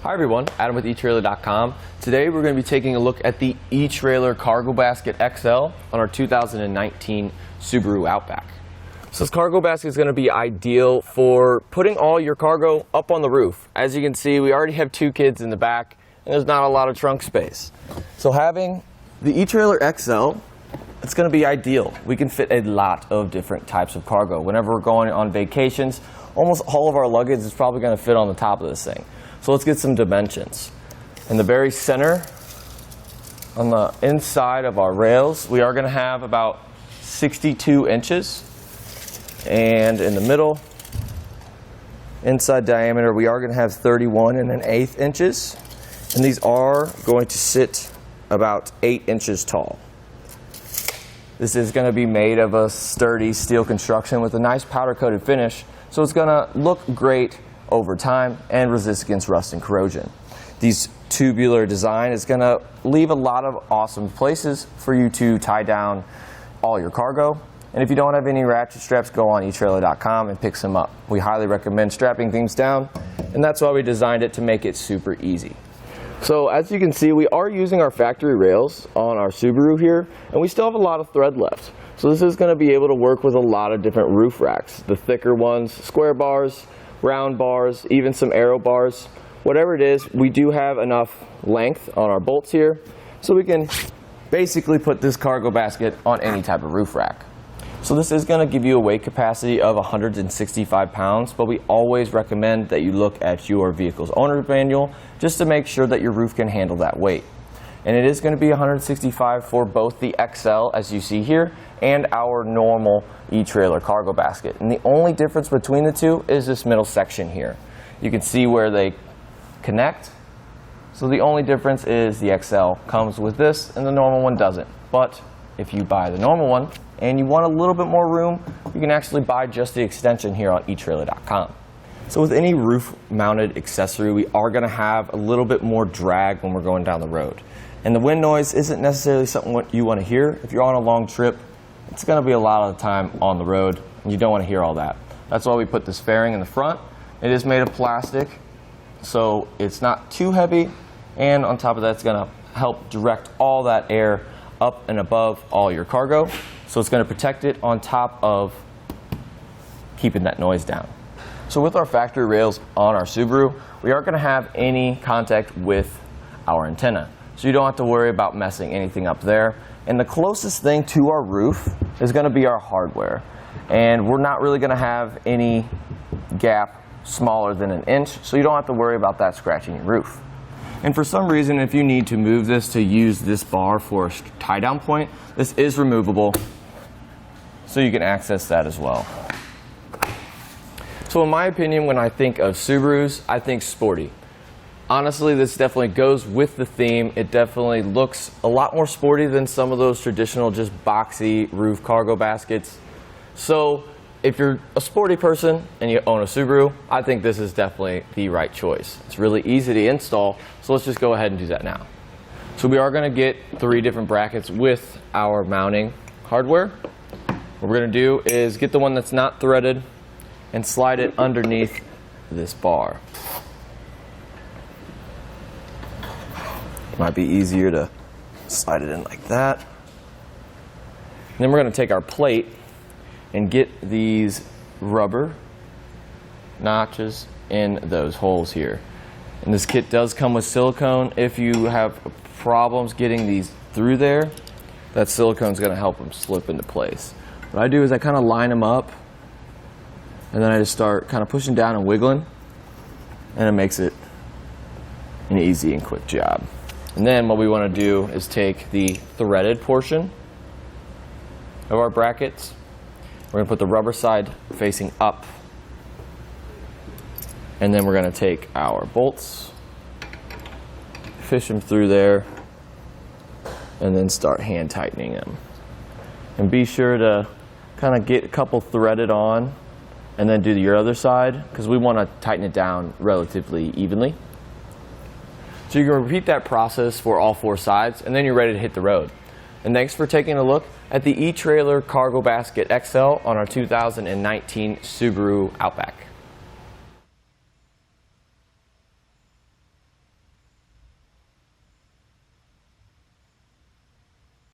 Hi everyone, Adam with etrailer.com. Today we're going to be taking a look at the eTrailer Cargo Basket XL on our 2019 Subaru Outback. So this cargo basket is going to be ideal for putting all your cargo up on the roof. As you can see, we already have two kids in the back and there's not a lot of trunk space. So having the eTrailer XL, it's going to be ideal. We can fit a lot of different types of cargo. Whenever we're going on vacations, almost all of our luggage is probably going to fit on the top of this thing. So let's get some dimensions. In the very center, on the inside of our rails, we are going to have about 62 inches. And in the middle, inside diameter, we are going to have 31 1/8 inches. And these are going to sit about 8 inches tall. This is going to be made of a sturdy steel construction with a nice powder coated finish, so it's going to look great over time and resist against rust and corrosion. This tubular design is going to leave a lot of awesome places for you to tie down all your cargo. And if you don't have any ratchet straps, go on etrailer.com and pick some up. We highly recommend strapping things down, and that's why we designed it to make it super easy. So as you can see, we are using our factory rails on our Subaru here, and we still have a lot of thread left. So this is going to be able to work with a lot of different roof racks. The thicker ones, square bars, round bars, even some arrow bars. Whatever it is, we do have enough length on our bolts here, so we can basically put this cargo basket on any type of roof rack. So this is going to give you a weight capacity of 165 pounds, but we always recommend that you look at your vehicle's owner's manual just to make sure that your roof can handle that weight. And it is going to be 165 for both the XL, as you see here, and our normal eTrailer cargo basket. And the only difference between the two is this middle section here. You can see where they connect. So the only difference is the XL comes with this and the normal one doesn't. But if you buy the normal one and you want a little bit more room, you can actually buy just the extension here on etrailer.com. So with any roof-mounted accessory, we are going to have a little bit more drag when we're going down the road. And the wind noise isn't necessarily something you want to hear. If you're on a long trip, it's going to be a lot of the time on the road, and you don't want to hear all that. That's why we put this fairing in the front. It is made of plastic, so it's not too heavy, and on top of that, it's going to help direct all that air up and above all your cargo. So it's going to protect it on top of keeping that noise down. So with our factory rails on our Subaru, we aren't going to have any contact with our antenna. So you don't have to worry about messing anything up there. And the closest thing to our roof is going to be our hardware. And we're not really going to have any gap smaller than 1 inch, so you don't have to worry about that scratching your roof. And for some reason, if you need to move this to use this bar for a tie down point, this is removable, so you can access that as well. So in my opinion, when I think of Subarus, I think sporty. Honestly, this definitely goes with the theme. It definitely looks a lot more sporty than some of those traditional just boxy roof cargo baskets. So if you're a sporty person and you own a Subaru, I think this is definitely the right choice. It's really easy to install, so let's just go ahead and do that now. So we are going to get 3 different brackets with our mounting hardware. What we're going to do is get the one that's not threaded and slide it underneath this bar. Might be easier to slide it in like that. And then we're going to take our plate and get these rubber notches in those holes here. And this kit does come with silicone. If you have problems getting these through there, that silicone is going to help them slip into place. What I do is I kind of line them up, and then I just start kind of pushing down and wiggling, and it makes it an easy and quick job. And then what we want to do is take the threaded portion of our brackets. We're going to put the rubber side facing up. And then we're going to take our bolts, fish them through there, and then start hand tightening them. And be sure to kind of get a couple threaded on and then do your other side, because we want to tighten it down relatively evenly. So you can repeat that process for all 4 sides, and then you're ready to hit the road. And thanks for taking a look at the eTrailer Cargo Basket XL on our 2019 Subaru Outback.